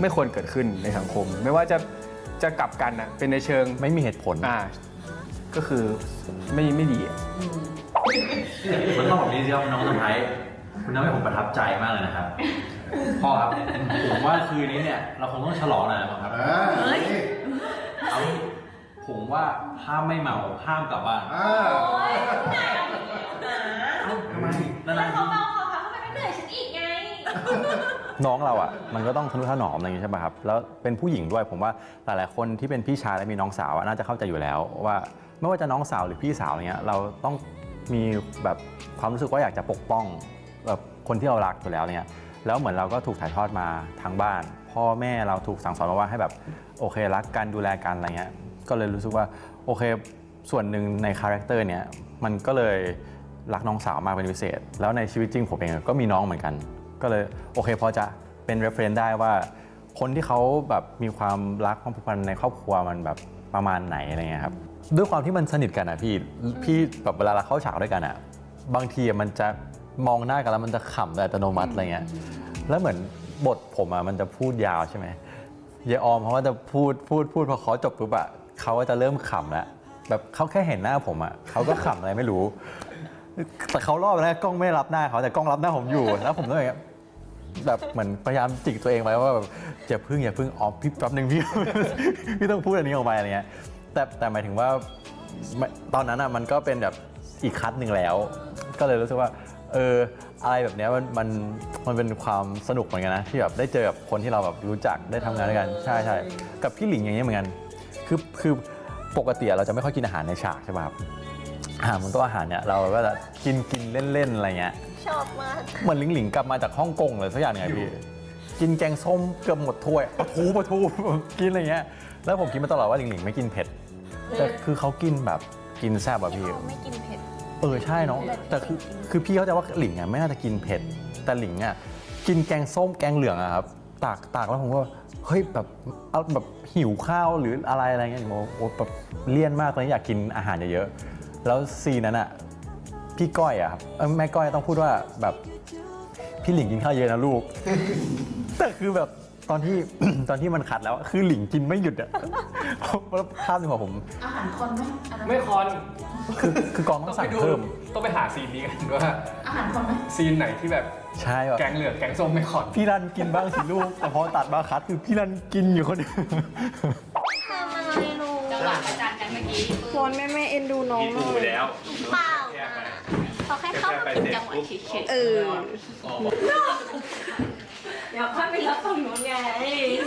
ไม่ควรเกิดขึ้นในสังคมไม่ว่าจะกลับกันอ่ะเป็นในเชิงไม่มีเหตุผลก็คือไม่ดีมันต้องแบบนี้สิครับน้องสะพ้ายคุณทำให้ผมประทับใจมากเลยนะครับพ่อครับผมว่าคืนนี้เนี่ยเราคงต้องฉลองหน่อยนะครับเอาผมว่าห้ามไม่เมาห้ามกลับบ้านทำไมนานๆเขาเมาค่ะเขาไม่เหนื่อยฉันอีกไงน้องเราอ่ะมันก็ต้องทนุถนอมอะไรอย่างนี้ใช่ป่ะครับแล้วเป็นผู้หญิงด้วยผมว่าหลายๆคนที่เป็นพี่ชายและมีน้องสาวน่าจะเข้าใจอยู่แล้วว่าไม่ว่าจะน้องสาวหรือพี่สาวอะไรเงี้ยเราต้องมีแบบความรู้สึกว่าอยากจะปกป้องแบบคนที่เรารักอยู่แล้วเนี่ยแล้วเหมือนเราก็ถูกถ่ายทอดมาทางบ้านพ่อแม่เราถูกสั่งสอนมาว่าให้แบบโอเครักกันดูแลกันอะไรเงี้ยก็เลยรู้สึกว่าโอเคส่วนหนึ่งในคาแรคเตอร์เนี่ยมันก็เลยรักน้องสาวมากเป็นพิเศษแล้วในชีวิตจริงผมเองก็มีน้องเหมือนกันก็เลยโอเคพอจะเป็น reference ได้ว่าคนที่เขาแบบมีความรักความผูกพันในครอบครัวมันแบบประมาณไหนอะไรเงี้ยครับด้วยความที่มันสนิทกันอ่ะพี่แบบเวลาเราเข้าฉากด้วยกันอ่ะบางทีมันจะมองหน้ากันแล้วมันจะขำโดยอัตโนมัติอะไรเงี้ยแล้วเหมือนบทผมอ่ะมันจะพูดยาวใช่ไหมยายออมเขาก็จะพูดพอเขาจบปุ๊บอ่ะเขาก็จะเริ่มขำแล้วแบบเขาแค่เห็นหน้าผมอ่ะเขาก็ขำอะไรไม่รู้แต่เขารอบแล้วกล้องไม่รับหน้าเขาแต่กล้องรับหน้าผมอยู่แล้วผมต้องแบบเหมือนพยายามจิกตัวเองไว้ว่าแบบอย่าพึ่งอ๋อพี่แป๊บนึงพี่ต้องพูดอันนี้ออกมาอะไรเงี้ยแต่หมายถึงว่าตอนนั้นอ่ะมันก็เป็นแบบอีกคัดหนึ่งแล้วก็เลยรู้สึกว่าอะไรแบบนี้มันเป็นความสนุกเหมือนกันนะที่แบบได้เจอกับคนที่เราแบบรู้จักได้ทำงานด้วยกันใช่กับพี่หลิงอย่างนี้เหมือนกันคือปกติเราจะไม่ค่อยกินอาหารในฉากใช่ป่ะครับ อาหารบนโต๊ะอาหารเนี่ยเราก็จะกินเล่นๆอะไรเงี้ย ชอบมาก เหมือนหลิงกลับมาจากฮ่องกงเลยสักอย่างไงพี่กินแกงส้มเกือบหมดถ้วยปลาทูกินอะไรเงี้ยแล้วผมคิดมาตลอดว่าหลิงไม่กินเผ็ดแต่คือเขากินแบบกินแซ่บอะพี่ ไม่กินเผ็ด ใช่เนาะแต่คือพี่เขาใจว่าหลิงไม่น่าจะกินเผ็ดแต่หลิงกินแกงส้มแกงเหลืองอะครับตากแล้วผมก็เฮ้ยแบบหิวข้าวหรืออะไรเงี้ยโอ้แบบเลี่ยนมากเลยอยากกินอาหารเยอะๆแล้วซีนนั้นอะพี่ก้อยอะครับแม่ก้อยต้องพูดว่าแบบพี่หลิงกินข้าวเยอะนะลูก แต่คือแบบตอนที่มันขัดแล้วคือหลิงกินไม่หยุดอะแล้วภาพในหัวผม อาหารคนไหม ไม่คอน คือกองต้องสั่งเพิ่ม ต้องไปหาซีนนี้กันว่า อาหารคนไหม ซีนไหนที่แบบ ใช่แบบ แกงเหลืองแกงส้มไม่คอน พี่รันกินบ้างสิลูกแต่พอตัดมาคัดคือพี่รันกินอยู่คนเดียว จังหวะประจันกันเมื่อกี้ วอนแม่เอ็นดูน้อง มีปูไปแล้ว เปล่าเขาแค่เข้ามาผิดจังหวะเฉยๆ เดี๋ยวค่อยไปรับฝั่งนู้นไง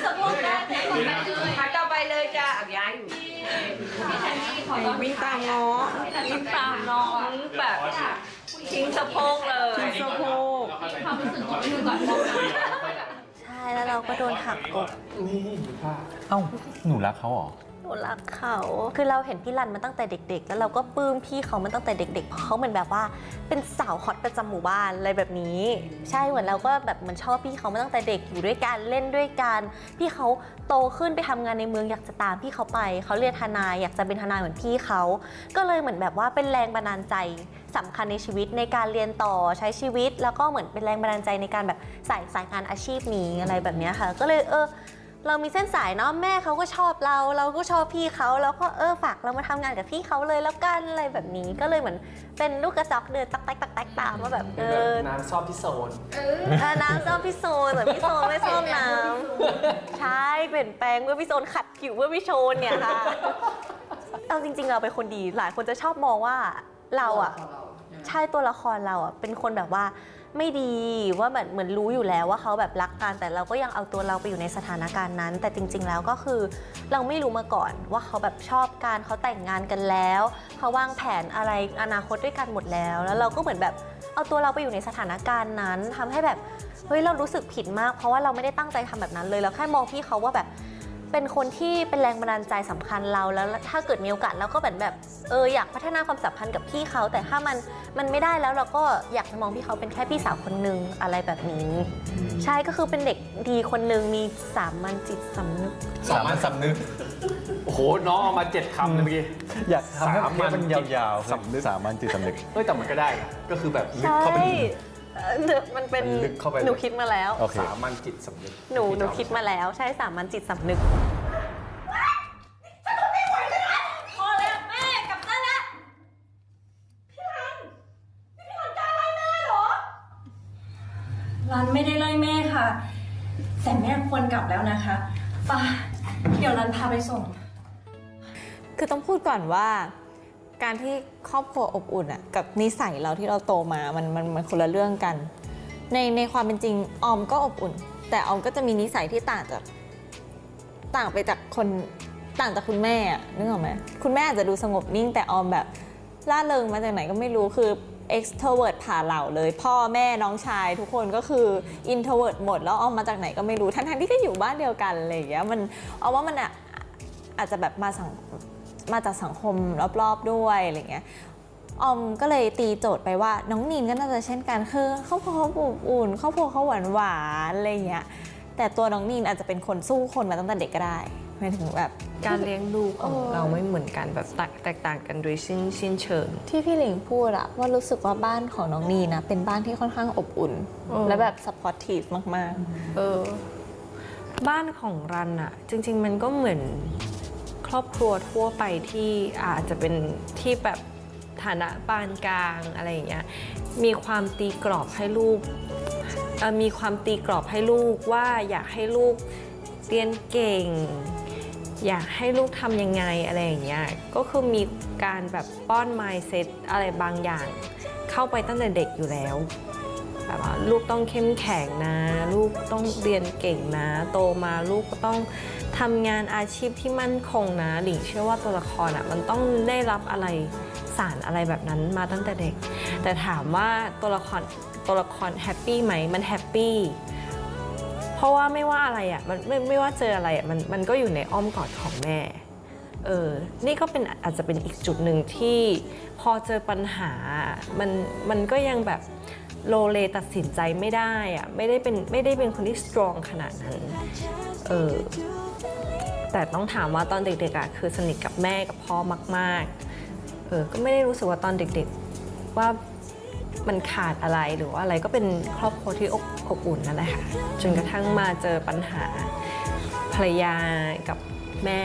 สมมตินะแต่คนนั้นเลย พักต่อไปเลยจ้ะอับย้ายอยู่ วิ่งตามง้อ วิ่งตามน้องแบบทิ้งสะโพกเลย ทิ้งสะโพก ความรู้สึกของพี่ก่อน ใช่แล้วเราก็โดนหักอก เอ้าหนูรักเขาเหรอ หนูรักเขาคือเราเห็นพี่รันมาตั้งแต่เด็กๆ แล้วเราก็ปลื้มพี่เขามาตั้งแต่เด็กๆเพราะเขาเหมือนแบบว่าเป็นสาวฮอตประจำหมู่บ้านอะไรแบบนี้ใช่เหมือนเราก็แบบมันชอบพี่เขามาตั้งแต่เด็กอยู่ด้วยกันเล่นด้วยกันพี่เขาโตขึ้นไปทำงานในเมืองอยากจะตามพี่เขาไปเขาเรียนทนายอยากจะเป็นทนายเหมือนพี่เขาก็เลยเหมือนแบบว่าเป็นแรงบันดาลใจสำคัญในชีวิตในการเรียนต่อใช้ชีวิตแล้วก็เหมือนเป็นแรงบันดาลใจในการแบบสายงานอาชีพนี้อะไรแบบนี้ค่ะก็เลยเรามีเส้นสายเนาะแม่เขาก็ชอบเราก็ชอบพี่เขาแล้วก็ฝากเรามาทำงานกับพี่เขาเลยแล้วกันอะไรแบบนี้ก็เลยเหมือนเป็นลูกกระจอกเดินตักตามว่าแบบน้ำชอบพี่โซน น้ำชอบพี่โซนแต่พี่โซนไม่ชอบน้ำใช่เปลี่ยนแปลงเมื่อพี่โซนขัดผิวเมื่อพี่โชนเนี่ยค่ะเอาจริงๆเราเป็นคนดีหลายคนจะชอบมองว่าเราอะใช่ตัวละครเราอะเป็นคนแบบว่าไม่ดีว่าแบบเหมือนรู้อยู่แล้วว่าเขาแบบรักกันแต่เราก็ยังเอาตัวเราไปอยู่ในสถานการณ์นั้นแต่จริงๆแล้วก็คือเราไม่รู้มาก่อนว่าเขาแบบชอบกันเขาแต่งงานกันแล้วเขาวางแผนอะไรอนาคตด้วยกันหมดแล้วแล้วเราก็เหมือนแบบเอาตัวเราไปอยู่ในสถานการณ์นั้นทำให้แบบเฮ้ยเรารู้สึกผิดมากเพราะว่าเราไม่ได้ตั้งใจทำแบบนั้นเลยเราแค่มองพี่เขาว่าแบบเป็นคนที่เป็นแรงบันดาลใจสำคัญเราแล้วถ้าเกิดมีโอกาสเราก็แบบอยากพัฒนาความสัมพันธ์กับพี่เขาแต่ถ้ามันไม่ได้แล้วเราก็อยากจะมองพี่เขาเป็นแค่พี่สาวคนนึงอะไรแบบนี้ใช่ก็คือเป็นเด็กดีคนนึงมีสามัญจิตสำนึก สามัญสำนึกโอ้โหน้องเอามา7 คำเลยเมื่อกี้ อยากทำให้มันยาว สำนึก สามัญจิตสำนึก แต่มันก็ได้นะก็คือแบบลึก ใช่ เข้าไป มันเป็น มันลึกเข้าไปเลย หนูคิดมาแล้ว โอเค สามัญจิตสำนึก หนูคิดมาแล้วใช่สามัญจิตสำนึก พอแล้วแม่กลับได้แล้ว รันไม่ได้ไล่แม่ค่ะ แต่แม่ควรกลับแล้วนะคะป่ะเดี๋ยวรันพาไปส่ง คือต้องพูดก่อนว่าการที่ครอบครัวอบอุ่นอะกับนิสัยเราที่เราโตมามันคนละเรื่องกันในความเป็นจริงออมก็อบอุ่น แต่ออมก็จะมีนิสัยที่ต่างไปจากคุณแม่อะนึกออกไหมคุณแม่อาจจะดูสงบนิ่งแต่ออมแบบล่าเริงมาจากไหนก็ไม่รู้คือ extrovert ผ่าเหล่าเลยพ่อแม่น้องชายทุกคนก็คือ introvert หมดแล้วออมมาจากไหนก็ไม่รู้ทั้งที่ก็อยู่บ้านเดียวกันอะไรอย่างเงี้ยมันเอาว่ามันอาจจะแบบมาจากสังคมรอบๆด้วยอะไรเงี้ยออมก็เลยตีโจทย์ไปว่าน้องนีนก็น่าจะเช่นกันคือครอบครัวเขาอบอุ่นครอบครัวเขาหวานๆอะไรเงี้ยแต่ตัวน้องนีนอาจจะเป็นคนสู้คนมาตั้งแต่เด็กก็ได้หมายถึงแบบ การเลี้ยงดูของเราไม่เหมือนกันแบบแตกต่างกันโดยสิ้นเชิง ที่พี่หลิงพูดอะว่ารู้สึกว่าบ้านของน้องนีนะเป็นบ้านที่ค่อนข้างอบอุ่นและแบบ supportive มากๆบ้านของรันอะจริงๆมันก็เหมือนครอบครัวทั่วไปที่อาจจะเป็นที่แบบฐานะปานกลางอะไรอย่างเงี้ยมีความตีกรอบให้ลูกว่าอยากให้ลูกเรียนเก่งอยากให้ลูกทำยังไงอะไรอย่างเงี้ยก็คือมีการแบบป้อน mindset อะไรบางอย่างเข้าไปตั้งแต่เด็กอยู่แล้ว แบบว่าลูกต้องเข้มแข็งนะลูกต้องเรียนเก่งนะโตมาลูกก็ต้องทำงานอาชีพที่มั่นคงนะหลิงเชื่อว่าตัวละครมันต้องได้รับอะไรสารอะไรแบบนั้นมาตั้งแต่เด็กแต่ถามว่าตัวละครแฮปปี้ไหมมันแฮปปี้เพราะว่าไม่ว่าอะไรมันไม่ว่าเจออะไรมันก็อยู่ในอ้อมกอดของแม่นี่ก็เป็นอาจจะเป็นอีกจุดหนึ่งที่พอเจอปัญหามันก็ยังแบบโลเลตัดสินใจไม่ได้ไม่ได้เป็นคนที่สตรองขนาดนั้นแต่ต้องถามว่าตอนเด็กๆคือสนิทกับแม่กับพ่อมากๆก็ไม่ได้รู้สึกว่าตอนเด็กๆว่ามันขาดอะไรหรือว่าอะไรก็เป็นครอบครัวที่อบอุ่นนั่นแหละค่ะจนกระทั่งมาเจอปัญหาภรรยากับแม่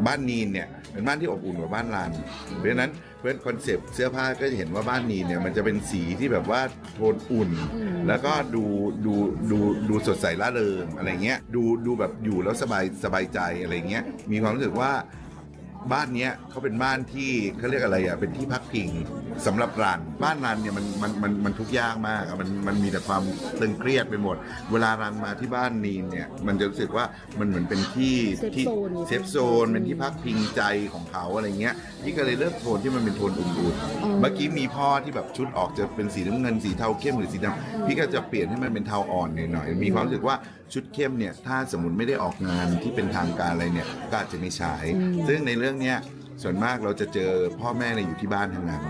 บ้านนีนเนี่ยเป็นบ้านที่อบอุ่นกว่าบ้านลานเพราะฉะนั้นเพื่อนคอนเซปต์เสื้อผ้าก็จะเห็นว่าบ้านนีนเนี่ยมันจะเป็นสีที่แบบว่าโทนอุ่นแล้วก็ดูสดใสร่าเริงอะไรเงี้ยดูแบบอยู่แล้วสบายใจอะไรเงี้ยมีความรู้สึกว่าบ้านเนี้ยเขาเป็นบ้านที่เขาเรียกอะไรเป็นที่พักพิงสำหรับรันบ้านรันเนี่ยมันทุกข์ยากมากมันมีแต่ความตึงเครียดไปหมดเวลารันมาที่บ้านนีนเนี่ยมันจะรู้สึกว่ามันเหมือนเป็นที่เซฟโซนเป็นที่พักพิงใจของเขาอะไรเงี้ยพี่ก็เลยเลือกโทนที่มันเป็นโทนอุ่นๆเมื่อกี้มีพ่อที่แบบชุดออกจะเป็นสีน้ำเงินสีเทาเข้มหรือสีดำพี่ก็จะเปลี่ยนให้มันเป็นเทาอ่อนหน่อยมีความรู้สึกว่าชุดเข้มเนี่ยถ้าสมมติไม่ได้ออกงานที่เป็นทางการอะไรเนี่ยก็อาจจะไม่ใช้ซึ่งในเรื่องเนี้ยส่วนมากเราจะเจอพ่อแม่เนี่ยอยู่ที่บ้านทั้งนั้น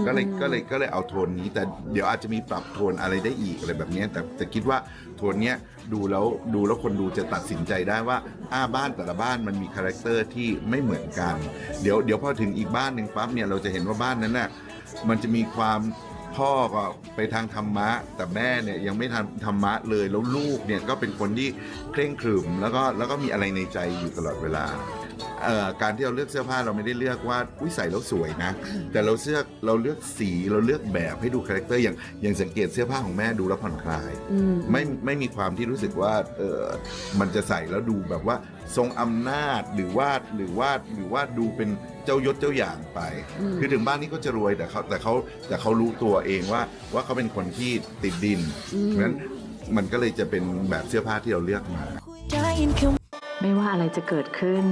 ก็เลยเอาโทนนี้แต่เดี๋ยวอาจจะมีปรับโทนอะไรได้อีกอะไรแบบนี้แต่คิดว่าโทนเนี้ยดูแล้วคนดูจะตัดสินใจได้ว่าบ้านแต่ละบ้านมันมีคาแรคเตอร์ที่ไม่เหมือนกันเดี๋ยวพอถึงอีกบ้านหนึ่งปั๊บเนี่ยเราจะเห็นว่าบ้านนั้นน่ะมันจะมีความพ่อก็ไปทางธรรมะแต่แม่เนี่ยยังไม่ทำธรรมะเลยแล้วลูกเนี่ยก็เป็นคนที่เคร่งขรึมแล้วก็มีอะไรในใจอยู่ตลอดเวลาการที่เราเลือกเสื้อผ้าเราไม่ได้เลือกว่าใส่แล้วสวยนะแต่เราเลือกสีเราเลือกแบบให้ดูคาแรคเตอร์อย่างสังเกตเสื้อผ้าของแม่ดูแล้วผ่อนคลายไม่มีความที่รู้สึกว่ามันจะใส่แล้วดูแบบว่าทรงอำนาจหรือว่าดูเป็นเจ้ายศเจ้าอย่างไปคือถึงบ้านนี้ก็จะรวยแต่เขารู้ตัวเองว่าเขาเป็นคนที่ติดดินเพราะฉะนั้นมันก็เลยจะเป็นแบบเสื้อผ้าที่เราเลือกมาไม่ว่าอะไรจะเกิดขึ้น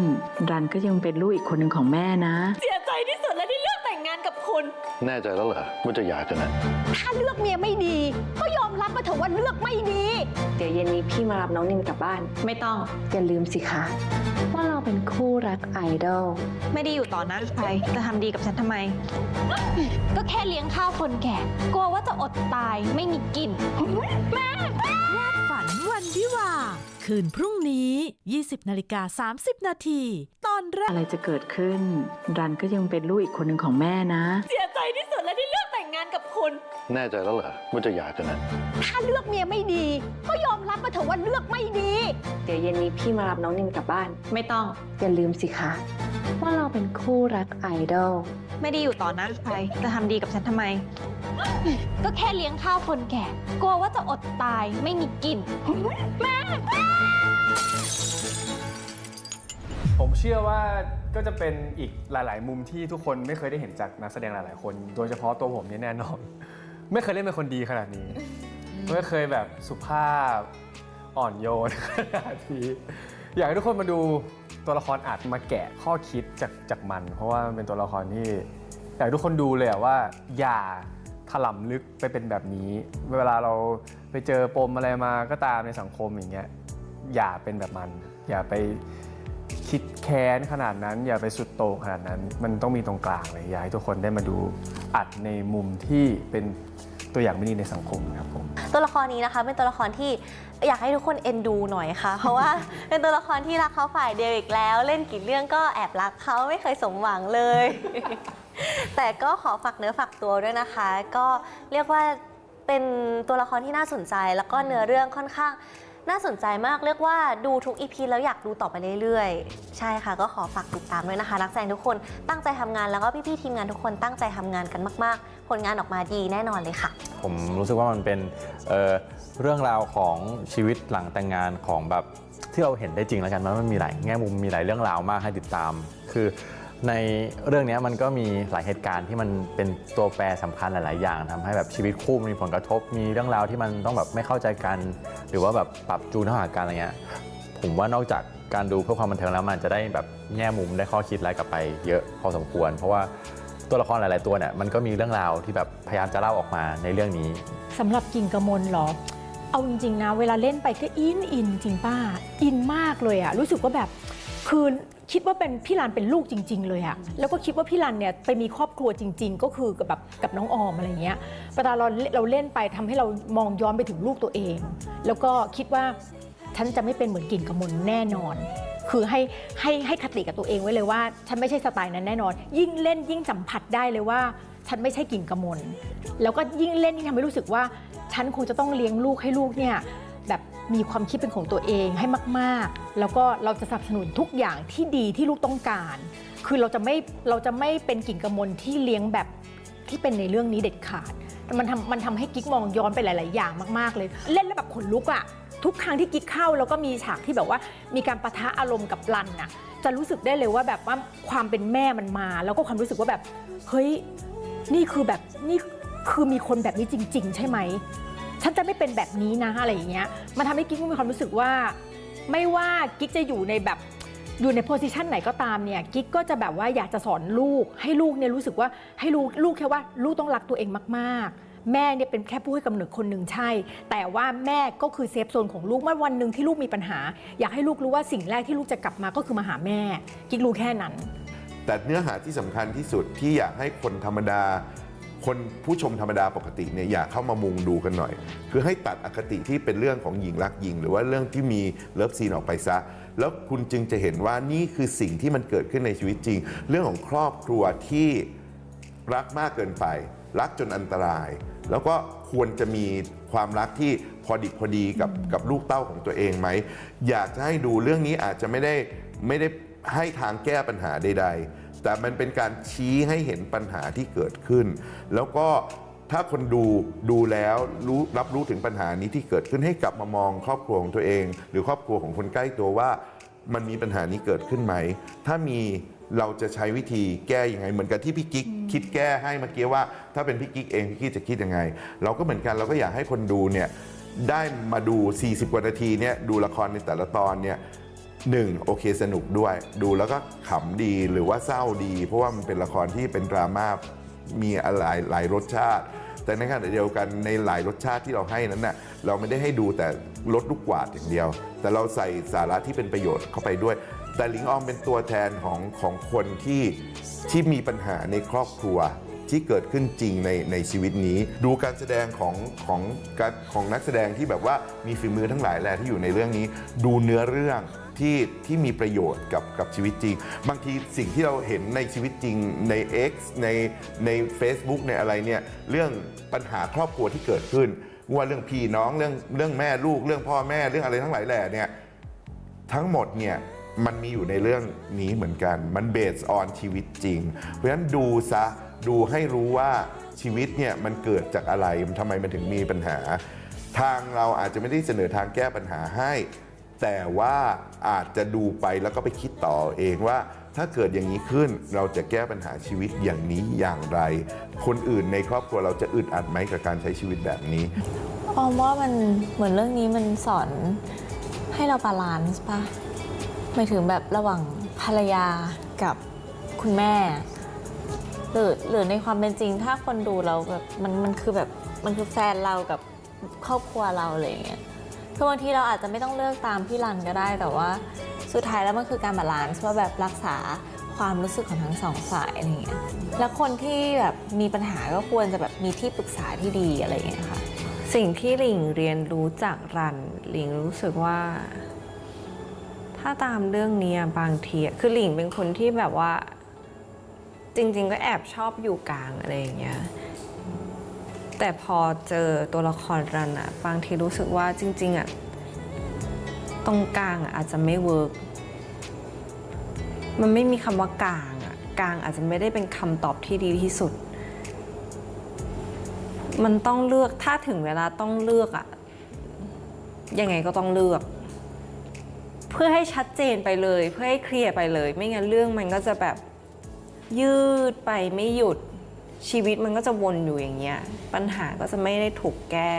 รันก็ยังเป็นลูกอีกคนหนึ่งของแม่นะเสียใจที่สุดแล้วที่เลือกแต่งงานกับคุณ แน่ใจแล้วเหรอว่าจะหย่ากันนะถ้าเลือกเมียไม่ดีก็ยอมรับมาเถอะว่าเลือกไม่ดีเดี๋ยวเย็นนี้พี่มารับน้องนินกลับบ้านไม่ต้องอย่าลืมสิคะว่าเราเป็นคู่รักไอดอลไม่ได้อยู่ต่อหน้าใครจะทำดีกับฉันทำไมก็แค่เลี้ยงข้าวคนแก่กลัวว่าจะอดตายไม่มีกินแม่วาดฝันวันวิวาคืนพรุ่งนี้ 20:30 นาทีตอนแรกอะไรจะเกิดขึ้นรันก็ยังเป็นลูกอีกคนหนึ่งของแม่นะเสียใจที่สุดแล้วที่เลือกแต่งงานกับคุณแน่ใจแล้วเหรอว่าจะหย่ากันนะถ้าเลือกเมียไม่ดีก็ยอมรับมาเถอะว่าเลือกไม่ดีเดี๋ยวเย็นนี้พี่มารับน้องนินกลับบ้านไม่ต้องอย่าลืมสิคะว่าเราเป็นคู่รักไอดอลไม่ได้อยู่ต่อหน้าใครจะทำดีกับฉันทำไมก็แค่เลี้ยงข้าวคนแก่กลัวว่าจะอดตายไม่มีกินแม่ผมเชื่อว่าก็จะเป็นอีกหลายๆมุมที่ทุกคนไม่เคยได้เห็นจากนักแสดงหลายๆคนโดยเฉพาะตัวผมเนี่ยแน่นอนไม่เคยเล่นเป็นคนดีขนาดนี้ไม่เคยแบบสุภาพอ่อนโยนขนาดนี้อยากให้ทุกคนมาดูตัวละครอาจมาแกะข้อคิดจากมันเพราะว่ามันเป็นตัวละครที่อยากให้ทุกคนดูเลยว่าอย่าถลำลึกไปเป็นแบบนี้เวลาเราไปเจอปมอะไรมาก็ตามในสังคมอย่างเงี้ยอย่าเป็นแบบมันอย่าไปคิดแค้นขนาดนั้นอย่าไปสุดโต่งขนาดนั้นมันต้องมีตรงกลางเลยอยากให้ทุกคนได้มาดูอัดในมุมที่เป็นตัวอย่างไม่ดีในสังคมครับผมตัวละครนี้นะคะเป็นตัวละครที่อยากให้ทุกคนเอ็นดูหน่อยค่ะเพราะว่าเป็นตัวละครที่รักเขาฝ่ายเดียวอีกแล้วเล่นกี่เรื่องก็แอบรักเขาไม่เคยสมหวังเลยแต่ก็ขอฝากเนื้อฝากตัวด้วยนะคะก็เรียกว่าเป็นตัวละครที่น่าสนใจแล้วก็เนื้อเรื่องค่อนข้างน่าสนใจมากเรียกว่าดูทุก EP แล้วอยากดูต่อไปเรื่อยๆใช่ค่ะก็ขอฝากติดตามด้วยนะคะนักแสดงทุกคนตั้งใจทำงานแล้วก็พี่ๆทีมงานทุกคนตั้งใจทำงานกันมากๆผลงานออกมาดีแน่นอนเลยค่ะผมรู้สึกว่ามันเป็นเรื่องราวของชีวิตหลังแต่งงานของแบบ ที่เราเห็นได้จริงแล้วกันมันมีหลายแง่มุมมีหลายเรื่องราวมากให้ติดตามคือในเรื่องนี้มันก็มีหลายเหตุการณ์ที่มันเป็นตัวแปรสำคัญหลายๆอย่างทำให้แบบชีวิตคู่มีผลกระทบมีเรื่องราวที่มันต้องแบบไม่เข้าใจกันหรือว่าแบบปรับจูนเข้าหากันอะไรเงี้ยผมว่านอกจากการดูเพื่อความบันเทิงแล้วมันจะได้แบบแง่มุมได้ข้อคิดอะไรกลับไปเยอะพอสมควรเพราะว่าตัวละครหลายๆตัวเนี่ยมันก็มีเรื่องราวที่แบบพยายามจะเล่าออกมาในเรื่องนี้สำหรับกิ่งกมลเหรอเอาจริงๆนะเวลาเล่นไปก็อินจริงป้าอินมากเลยอะรู้สึกว่าแบบคือคิดว่าเป็นพี่รันเป็นลูกจริงๆเลยอะแล้วก็คิดว่าพี่รันเนี่ยไปมีครอบครัวจริงๆก็คือกับน้องออมอะไรเงี้ยเวลาเราเล่นไปทำให้เรามองย้อนไปถึงลูกตัวเองแล้วก็คิดว่าฉันจะไม่เป็นเหมือนกิ่งกมลแน่นอนคือให้คติกับตัวเองไว้เลยว่าฉันไม่ใช่สไตล์นั้นแน่นอนยิ่งเล่นยิ่งสัมผัสได้เลยว่าฉันไม่ใช่กิ่งกมลแล้วก็ยิ่งเล่นยิ่งทำให้รู้สึกว่าฉันคงจะต้องเลี้ยงลูกให้ลูกเนี่ยแบบมีความคิดเป็นของตัวเองให้มากๆแล้วก็เราจะสนับสนุนทุกอย่างที่ดีที่ลูกต้องการคือเราจะไม่เป็นกิ่งกมลที่เลี้ยงแบบที่เป็นในเรื่องนี้เด็ดขาดมันทำให้กิ๊กมองย้อนไปหลายๆอย่างมากๆเลยเล่นแล้วแบบขนลุกอะทุกครั้งที่กิ๊กเข้าแล้วก็มีฉากที่แบบว่ามีการปะทะอารมณ์กับรันน่ะจะรู้สึกได้เลยว่าแบบว่าความเป็นแม่มันมาแล้วก็ความรู้สึกว่าแบบเฮ้ยนี่คือมีคนแบบนี้จริงๆใช่ไหมฉันจะไม่เป็นแบบนี้นะอะไรอย่างเงี้ยมันทำให้กิ๊กมีความรู้สึกว่าไม่ว่ากิ๊กจะอยู่ในโพสิชันไหนก็ตามเนี่ยกิ๊กก็จะแบบว่าอยากจะสอนลูกให้ลูกเนี่ยรู้สึกว่าให้ลูกแค่ว่าลูกต้องรักตัวเองมากๆแม่เนี่ยเป็นแค่ผู้ให้กำเนิดคนหนึ่งใช่แต่ว่าแม่ก็คือเซฟโซนของลูกเมื่อวันหนึ่งที่ลูกมีปัญหาอยากให้ลูกรู้ว่าสิ่งแรกที่ลูกจะกลับมาก็คือมาหาแม่กิ๊กรู้แค่นั้นแต่เนื้อหาที่สำคัญที่สุดที่อยากให้คนธรรมดาคนผู้ชมธรรมดาปกติเนี่ยอยากเข้ามามุงดูกันหน่อยคือให้ตัดอคติที่เป็นเรื่องของหญิงรักหญิงหรือว่าเรื่องที่มีเลิฟซีนออกไปซะแล้วคุณจึงจะเห็นว่านี่คือสิ่งที่มันเกิดขึ้นในชีวิตจริงเรื่องของครอบครัวที่รักมากเกินไปรักจนอันตรายแล้วก็ควรจะมีความรักที่พอดิบพอดีกับลูกเต้าของตัวเองไหมอยากจะให้ดูเรื่องนี้อาจจะไม่ได้ให้ทางแก้ปัญหาใดๆแต่มันเป็นการชี้ให้เห็นปัญหาที่เกิดขึ้นแล้วก็ถ้าคนดูแล้วรับรู้ถึงปัญหานี้ที่เกิดขึ้นให้กลับมามองครอบครัวของตัวเองหรือครอบครัวของคนใกล้ตัวว่ามันมีปัญหานี้เกิดขึ้นไหมถ้ามีเราจะใช้วิธีแก้ยังไงเหมือนกับที่พี่กิ๊กคิดแก้ให้เมื่อกี้ว่าถ้าเป็นพี่กิ๊กเองพี่กิ๊กจะคิดยังไงเราก็เหมือนกันเราก็อยากให้คนดูเนี่ยได้มาดู40 กว่านาทีเนี่ยดูละครในแต่ละตอนเนี่ยโอเคสนุกด้วยดูแล้วก็ขำดีหรือว่าเศร้าดีเพราะว่ามันเป็นละครที่เป็นดราม่ามีหลายรสชาติแต่ในขณะเดียวกันในหลายรสชาติที่เราให้นั้นน่ะเราไม่ได้ให้ดูแต่รสลูกกวาดอย่างเดียวแต่เราใส่สาระที่เป็นประโยชน์เข้าไปด้วยแต่ลิงออมเป็นตัวแทนของคนที่มีปัญหาในครอบครัวที่เกิดขึ้นจริงในชีวิตนี้ดูการแสดงของนักแสดงที่แบบว่ามีฝีมือทั้งหลายแหละที่อยู่ในเรื่องนี้ดูเนื้อเรื่องที่มีประโยชน์กับชีวิตจริงบางทีสิ่งที่เราเห็นในชีวิตจริงใน X ใน Facebook ในอะไรเนี่ยเรื่องปัญหาครอบครัวที่เกิดขึ้นว่าเรื่องพี่น้องเรื่องแม่ลูกเรื่องพ่อแม่เรื่องอะไรทั้งหลายแหล่เนี่ยทั้งหมดเนี่ยมันมีอยู่ในเรื่องนี้เหมือนกันมันเบสออนชีวิตจริงเพราะฉะนั้นดูให้รู้ว่าชีวิตเนี่ยมันเกิดจากอะไรทำไมมันถึงมีปัญหาทางเราอาจจะไม่ได้เสนอทางแก้ปัญหาให้แต่ว่าอาจจะดูไปแล้วก็ไปคิดต่อเองว่าถ้าเกิดอย่างนี้ขึ้นเราจะแก้ปัญหาชีวิตอย่างนี้อย่างไรคนอื่นในครอบครัวเราจะอึดอัดไหมกับการใช้ชีวิตแบบนี้ออมว่ามันเหมือนเรื่องนี้มันสอนให้เราบาลานซ์ป่ะหมายถึงแบบระหว่างภรรยากับคุณแม่หรือในความเป็นจริงถ้าคนดูเราแบบมันคือแฟนเรากับครอบครัวเราอะไรอย่างเงี้ยคือบางทีเราอาจจะไม่ต้องเลือกตามพี่รันก็ได้แต่ว่าสุดท้ายแล้วมันคือการบาลานซ์ว่าแบบรักษาความรู้สึกของทั้งสองฝ่ายอะไรอย่างเงี้ยแล้วคนที่แบบมีปัญหาก็ควรจะแบบมีที่ปรึกษาที่ดีอะไรอย่างเงี้ยค่ะสิ่งที่หลิงเรียนรู้จากรันหลิงรู้สึกว่าถ้าตามเรื่องนี้บางทีคือหลิงเป็นคนที่แบบว่าจริงๆก็แอบชอบอยู่กลางอะไรอย่างเงี้ยแต่พอเจอตัวละครรันอะบางทีรู้สึกว่าจริงๆอะตรงกลางอาจจะไม่เวิร์กมันไม่มีคำว่ากลางอะกลางอาจจะไม่ได้เป็นคำตอบที่ดีที่สุดมันต้องเลือกถ้าถึงเวลาต้องเลือกอะยังไงก็ต้องเลือก เพื่อให้ชัดเจนไปเลยเพื่อให้เคลียร์ไปเลยไม่งั้นเรื่องมันก็จะแบบยืดไปไม่หยุดชีวิตมันก็จะวนอยู่อย่างเงี้ยปัญหาก็จะไม่ได้ถูกแก้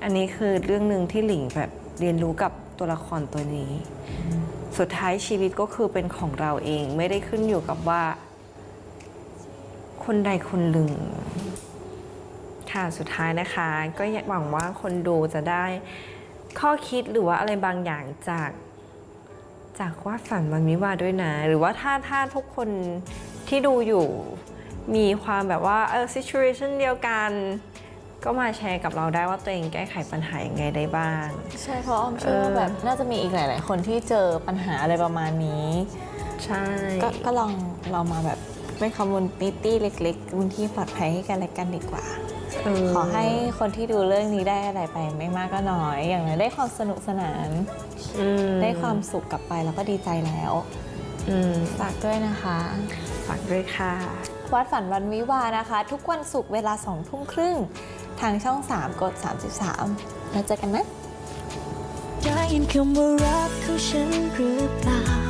อันนี้คือเรื่องหนึ่งที่หลิงแบบเรียนรู้กับตัวละครตัวนี้สุดท้ายชีวิตก็คือเป็นของเราเองไม่ได้ขึ้นอยู่กับว่าคนใดคนหนึ่งค่ะสุดท้ายนะคะก็หวังว่าคนดูจะได้ข้อคิดหรือว่าอะไรบางอย่างจากวาดฝันวันวิวาห์ด้วยนะหรือว่าถ้าทุกคนที่ดูอยู่มีความแบบว่าsituation เดียวกันก็มาแชร์กับเราได้ว่าตัวเองแก้ไขปัญหายังไงได้บ้างใช่เพราะอ้อมเชื่อว่าแบบน่าจะมีอีกหลายๆคนที่เจอปัญหาอะไรประมาณนี้ใช่ก็ลองมาแบบเป็นคอมมูนิตี้เล็กๆพื้นที่ปลอดภัยให้กันและกันดีกว่าขอให้คนที่ดูเรื่องนี้ได้อะไรไปไม่มากก็น้อยอย่างน้อยได้ความสนุกสนานได้ความสุขกลับไปแล้วก็ดีใจแล้วฝากด้วยนะคะฝากด้วยค่ะวาดฝันวันวิวาห์นะคะทุกวันศุกร์เวลา 20:30 ทางช่อง 3 กด 33 แล้วเจอกันนะได้ยินคำว่ารักของฉันหรือเปล่า